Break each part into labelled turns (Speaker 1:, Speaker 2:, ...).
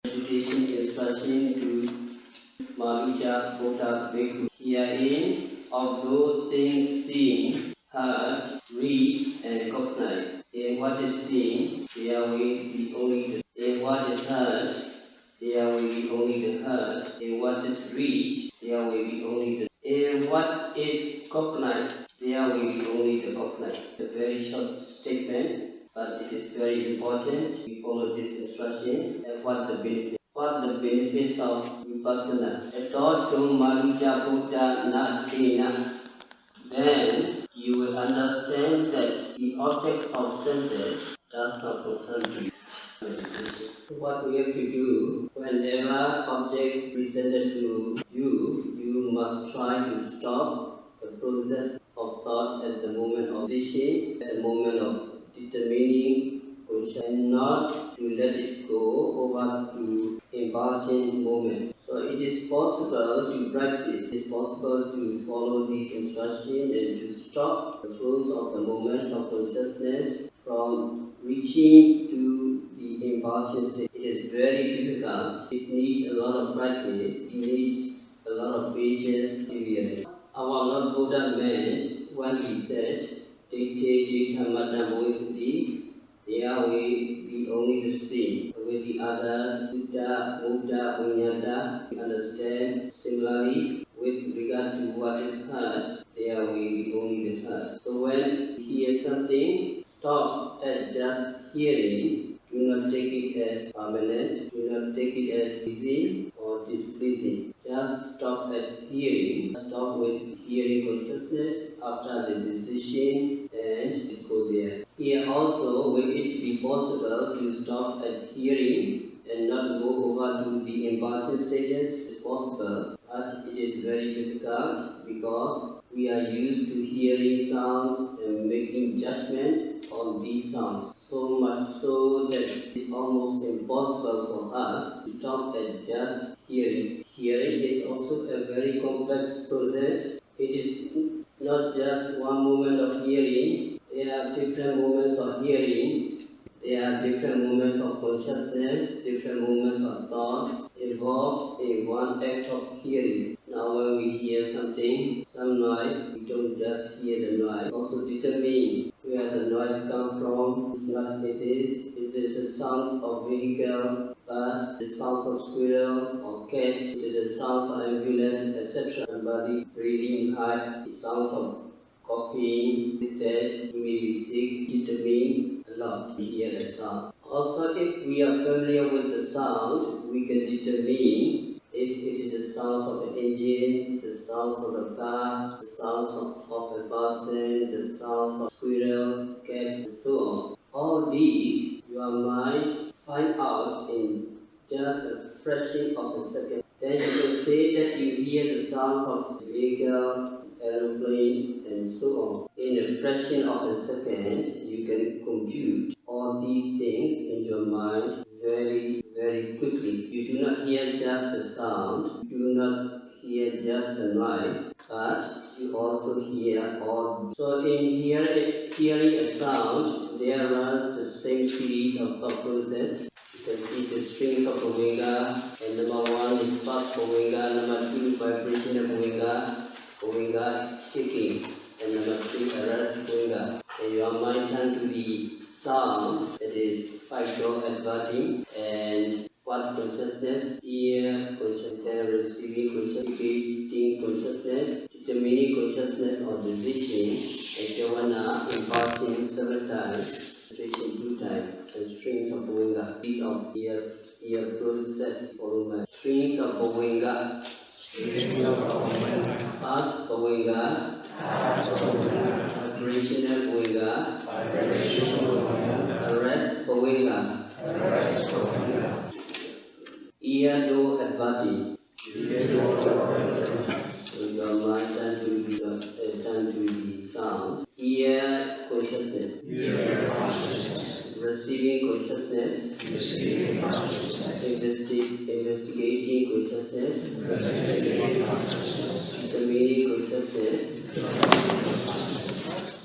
Speaker 1: Meditation instruction to Maluja Kota Bhikkhu. Herein, of those things seen, heard, reached, and cognized. In what is seen, there will be only the. In what is heard, there will be only the heard. In what is reached, there will be only the. In what is cognized, there will be only the cognized. It's a very short statement, but it is very important. We follow this instruction and what the benefits of vipassana. Etotum maluja buddha na. Then you will understand that the objects of senses does not concern you. What we have to do, whenever objects presented to you, you must try to stop the process of thought at the moment of decision, at the moment of determining, and not to let it go over to impulsion moments. So it is possible to practice, it is possible to follow these instructions and to stop the flows of the moments of consciousness from reaching to the impulsion state. It is very difficult. It needs a lot of practice. It needs a lot of patience, severity. Our Lord Buddha meant when he said, Dikti Diktamata Moisiti, there will be only the same. With the others, Sutta, Buddha, Unyata, we understand. Similarly, with regard to what is heard, there will be only the heard. So when you hear something, stop at just hearing. Do not take it as permanent. Do not take it as pleasing or displeasing. Just stop at hearing. Stop with hearing consciousness after the decision and go there. Here also, will it be possible to stop at hearing and not go over to the impulsive stages? It's possible, but it is very difficult because we are used to hearing sounds and making judgment on these sounds. So much so that it's almost impossible for us to stop at just hearing. Hearing is also a very complex process. It is not just one moment of hearing. There are different moments of hearing. There are different moments of consciousness, different moments of thoughts involved in one act of hearing. Now when we hear something, some noise, we don't just hear the noise. Also determine where the noise comes from, whose noise it is. Is this a sound of vehicle, birds, the sounds of squirrel or cat, it is the sounds of ambulance, etc. Somebody breathing hard, the sounds of coughing, is that we may be sick, determine a lot to hear the sound. Also, if we are familiar with the sound, we can determine if it is the sounds of an engine, the sounds of a car, the sounds of a person, the sounds of squirrel, cat, and so on. All these, your mind find out in just a fraction of a second. Then you can say that you hear the sounds of the vehicle, aeroplane, and so on. In a fraction of a second, you can compute all these things in your mind very, very quickly. You do not hear just the sound, you do not hear just the noise, but you also hear all. So in hearing a sound, there runs the same series of thought process. You can see the strings of Omega, and number one is fast Omega, number two vibration of Omega shaking, and number three arrest Omega. And your mind turn to the sound, that is Paido adverting, and what consciousness, ear consciousness, receiving consciousness, creating consciousness, determining consciousness or decision, and Javana impulsing 7 times, concentration 2 times, and strings of Omega. These of ear process volume. Strings of Omega. Fast Omega. Vibrational Omega. Arrest Omega. Ear do adverting. So your mind turn to the sound. Ear consciousness. Receiving consciousness. Investigating consciousness. Determining consciousness.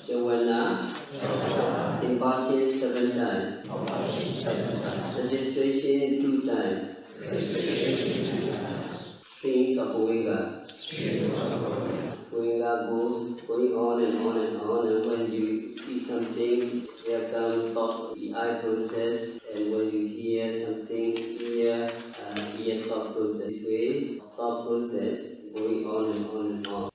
Speaker 1: Javana. Impulsion 7 times. Registration 2 times. Going up goes going on and on and on, and when you see something, there comes thought, the eye process, and when you hear something, ear thought process. This way, thought process going on and on and on.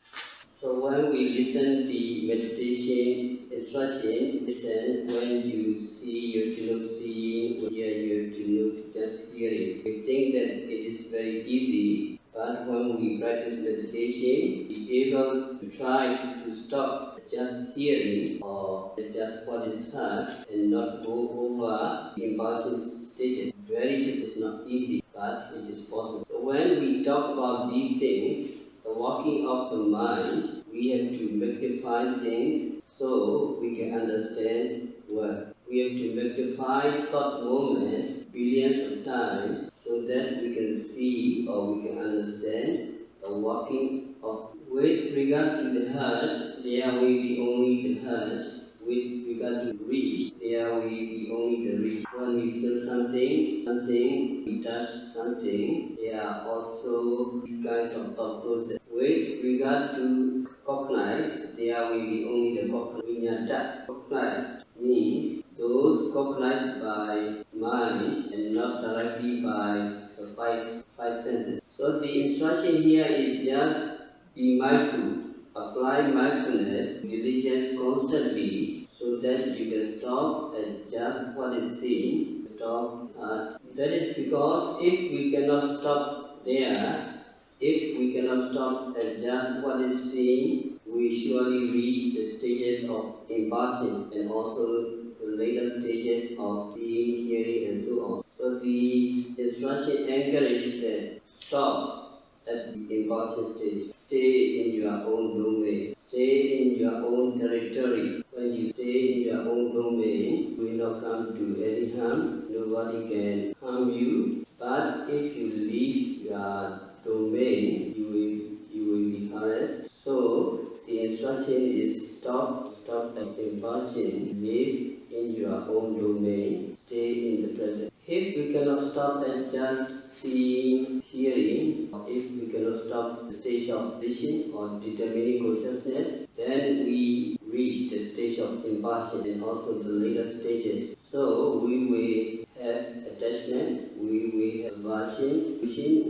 Speaker 1: So when we listen the meditation instruction, listen when you see, you have to know seeing, when hear, you have to know just hearing. We think that it is very easy, but when we practice meditation, be able to try to stop just hearing or just what is heard and not go over the impulsive stages. Very difficult, it's not easy, but it is possible. So when we talk about these things, the walking of the mind, we have to magnify things so we can understand what. We have to magnify thought moments billions of times so that we can see or we can understand the walking of. With regard to the heart, there will be only the heart. With regard to reach, there will be only the reach. When we smell something, we touch something, there are also these kinds of thought process. With regard to cognize, there will be only the cognition. Cognize means those cognized by mind and not directly by the five senses. So the instruction here is just be mindful. Apply mindfulness, diligence constantly so that you can stop at just what is seen. Stop at. That is because if we cannot stop there, if we cannot stop at just what is seen, we surely reach the stages of impulsion and also the later stages of seeing, hearing, and so on. So the instruction encourages that stop at the impulsion stage. Stay in your own domain. Stay in your own territory. When you stay in your own domain, you will not come to any harm. Nobody can harm you. But if you leave your domain, you will be harassed. So the instruction is stop at impulsion. Live in your own domain. Stay in the present. If we cannot stop at just seeing, hearing, or if we cannot stop the stage of vision or determining consciousness, then we reach the stage of impulsion and also the later stages. So we will have attachment, we will have aversion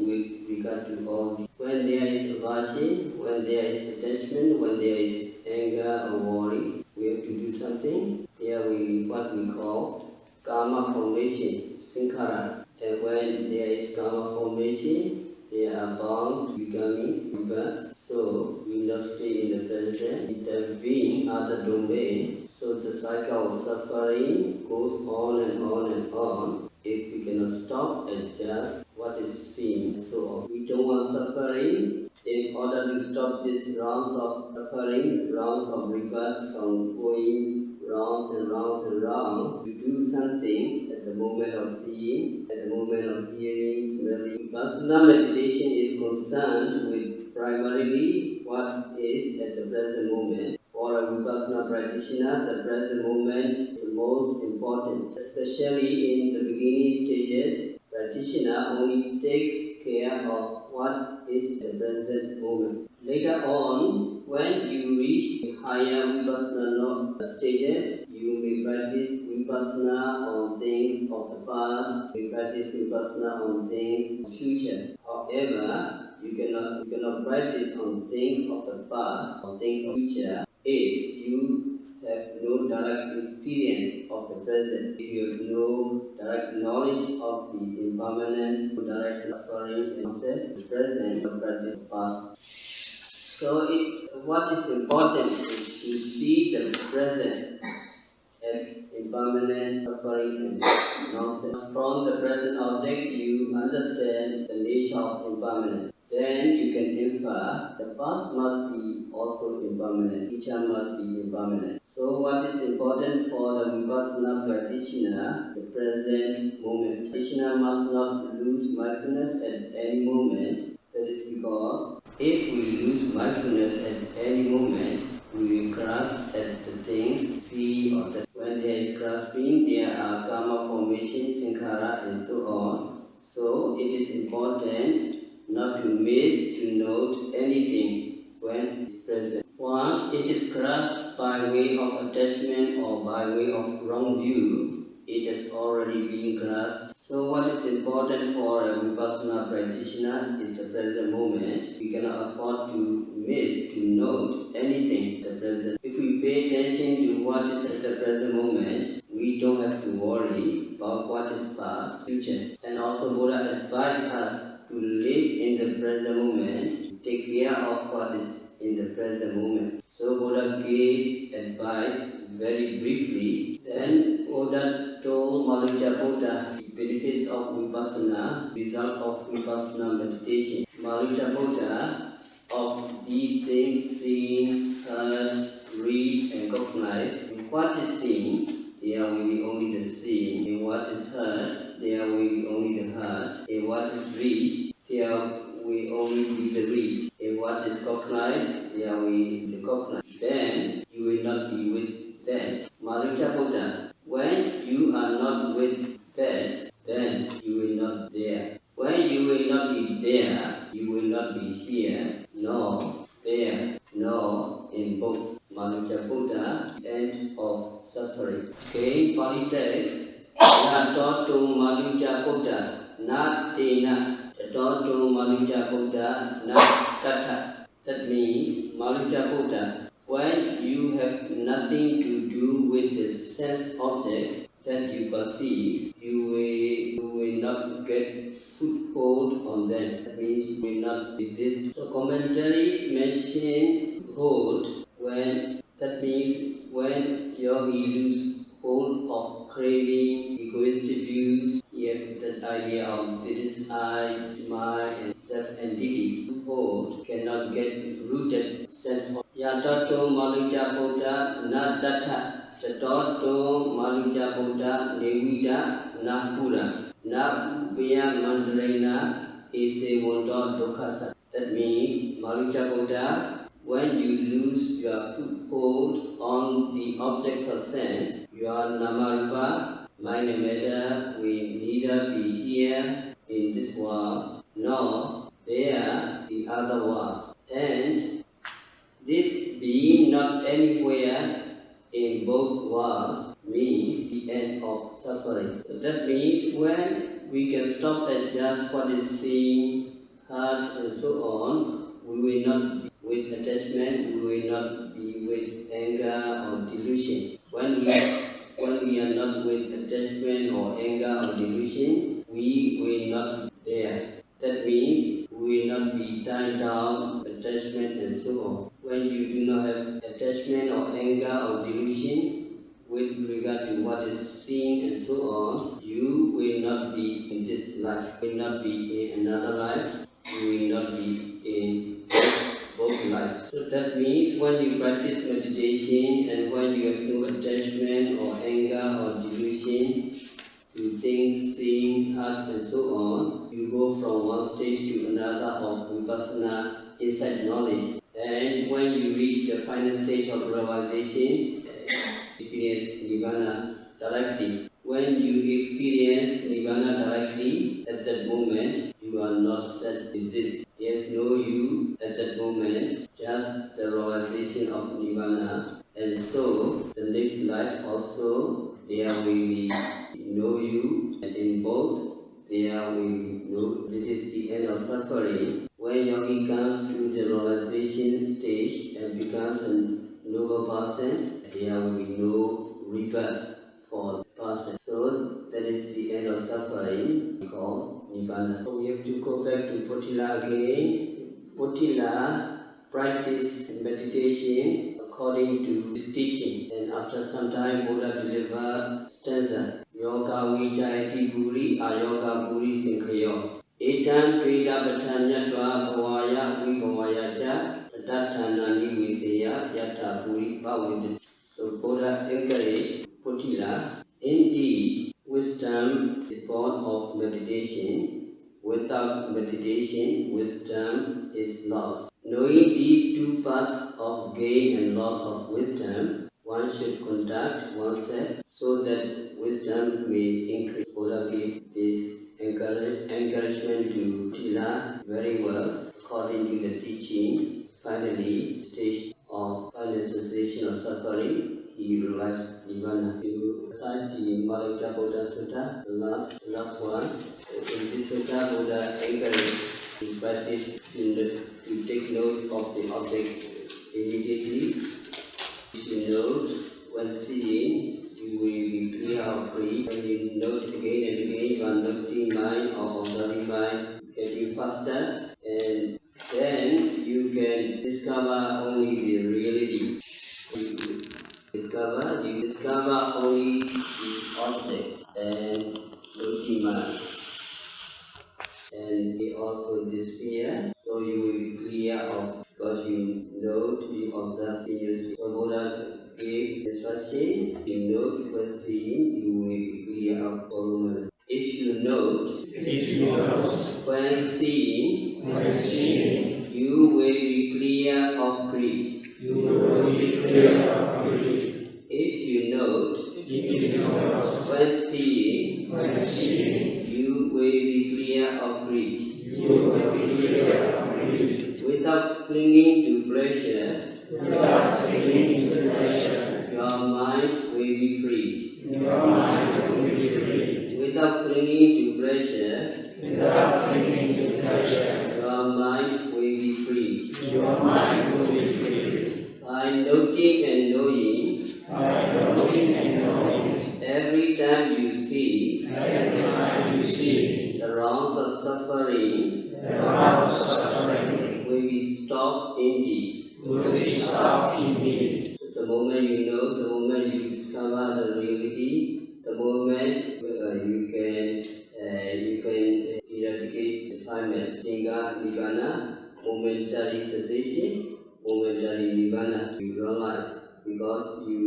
Speaker 1: with regard to all. When there is aversion, when there is attachment, when there is anger or worry, we have to do something. There will be what we call karma formation, sankhara. And when there is karma formation, they are bound to becoming rebirths. So we must stay in the present, intervene other domain. So the cycle of suffering goes on and on and on. If we cannot stop at just what is seen, so we don't want suffering. In order to stop these rounds of suffering, rounds of rebirth from going rounds and rounds and rounds, to do something at the moment of seeing, at the moment of hearing, smelling. Vipassana meditation is concerned with primarily what is at the present moment. For a Vipassana practitioner, the present moment is the most important, especially in the beginning stages. Practitioner only takes care of what is the present moment. Later on, when you reach the higher Vipassana stages, you may practice Vipassana on things of the past, you may practice Vipassana on things of the future. However, you cannot practice on things of the past, on things of the future, if you have no direct experience of the present, if you have no direct knowledge of the impermanence, no direct suffering and concept, the present, or practice the past. So what is important is to see the present as impermanent, suffering, and nonsense. From the present object, you understand the nature of impermanence. Then you can infer the past must be also impermanent, future must be impermanent. So what is important for the Vipassana practitioner is the present moment. Practitioner must not lose mindfulness at any moment. That is because if we lose mindfulness at any moment, we will grasp at the things, see or that. When there is grasping, there are karma formation, sankhara, and so on. So it is important not to miss, to note anything when it's present. Once it is grasped by way of attachment or by way of wrong view, it has already been grasped. So what is important for a Vipassana practitioner is the present moment. We cannot afford to miss, to note anything at the present. If we pay attention to what is at the present moment, we don't have to worry about what is past, future. And also Buddha advised us to live in the present moment, to take care of what is in the present moment. So Buddha gave advice very briefly. Then Buddha told Buddha the benefits of Vipassana, result of Vipassana meditation. Buddha of these things seen, heard, reached and recognized. In what is seen, there will be only the seen. In what is heard, there will be only the heard. In what is reached, there will only be the reached. In what is cognized, there will be the cognized. Then you will not be with that. Buddha, when you are not with that, then you will not there. When you will not be there, you will not be here, nor there, nor in both. Buddha, end of suffering. Okay, Pali text. Yatotu Buddha, not tena. Yatotu Buddha, not tata. That means Buddha, when you have nothing to do with the sense objects that you perceive, you will not get foothold on them. That means you will not resist. So commentaries mention hold when, that means when yogi lose hold of craving, egoistic views, yet that idea of this is I, this is mine, and self-entity, hold cannot get rooted sense of Yatato Buddha Nadatta. Tatoto Buddha Nevida Napura. Nabya Mandraina Ese Wondo Dokasa. That means Buddha, when you lose your foothold on the objects of sense, your Namarupa, mind and matter, will neither be here in this world nor there the other world. And this being not anywhere in both worlds means the end of suffering. So that means when we can stop at just what is seen, heard, and so on, we will not be with attachment, we will not be with anger or delusion. When we are not with attachment or anger or delusion, we will not be there. That means we will not be tied down, attachment and so on. When you do not have attachment or anger or delusion with regard to what is seen and so on, you will not be in this life, you will not be in another life, you will not be in both lives. So that means when you practice meditation and when you have no attachment or anger or delusion to things seen, heard, and so on, you go from one stage to another of Vipassana insight knowledge. And when you reach the final stage of realization, experience Nirvana directly. When you experience Nirvana directly, at that moment, you are not self-resist. There's no you at that moment, just the realization of Nirvana. And so, the next life also, there will be no you, and in both, there will be no, it is the end of suffering. When yogi comes to the realization stage and becomes a noble person, there will be no rebirth for the person. So that is the end of suffering called Nibbana. So we have to go back to Potila again. Potila practice meditation according to his teaching. And after some time Buddha delivered stanza. Yoga Vijayati Guri Ayoga Guri Sinkhayo. Etam Tveda Patanyatva Bhavaya Vibhavaya Cha Tathana Niviseya Yata Puri Bhavita. So Buddha encouraged Potila. Indeed, wisdom is born of meditation. Without meditation, wisdom is lost. Knowing these two parts of gain and loss of wisdom, one should conduct oneself so that wisdom may increase. Buddha gave this encouragement. encouragement to Thuzana very well according to the teaching. Finally, stage of final cessation of suffering, he realized Nirvana. To cite the Malika Buddha Sutta, the last one. In this sutta, Buddha encouraged his practice to take note of the object immediately. If you note when seeing, you will be clear or free. When you note again and again, you are noting mind or observing mind, getting faster, and then you can discover only the reality. You discover only the object and noting mind. And they also disappear, so you will be clear of because you note, you observe continuously. So Buddha gave instruction, you note when seeing, you will be clear of all. If you note when seeing, you will be clear of greed. If you note when seeing, you will be clear of greed. Without clinging to pleasure, your mind will be freed. Without clinging to pleasure, your mind will be freed. By noting and knowing, every time you see the wrongs of suffering will be stopped indeed. The moment you know, the moment you discover the reality, the moment you can eradicate the defilements. Nirvana, momentary cessation, momentary nirvana. You realize because you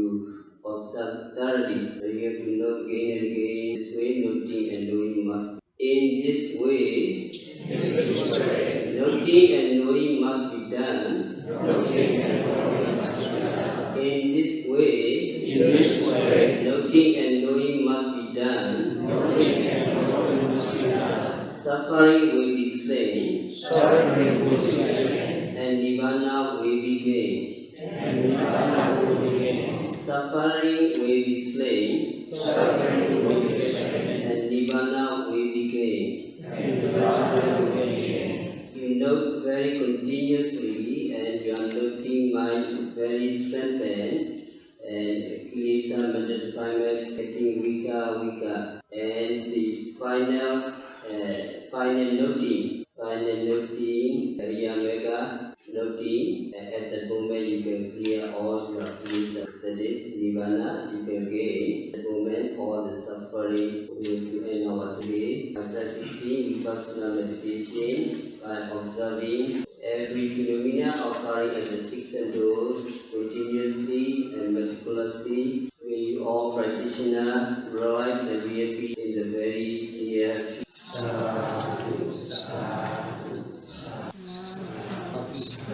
Speaker 1: observe thoroughly. So you have to know again and again. This way, noting and knowing must. In this way, noting and knowing must be done. In this way, noting and knowing must be done. Suffering will be slain, and nirvana will be gained. Suffering will be slain, and nirvana will be gained. You note very continuously, and your noting mind very strengthened, and kilesa mental defilements getting weaker, and the final noting, Mega noting, at that moment you can clear all your kilesa. That is nirvana, you can gain. At that moment all the suffering will end our today. By practicing vipassana meditation, by observing every phenomena occurring at the six senses continuously and meticulously, will all practitioners realize the reality in the very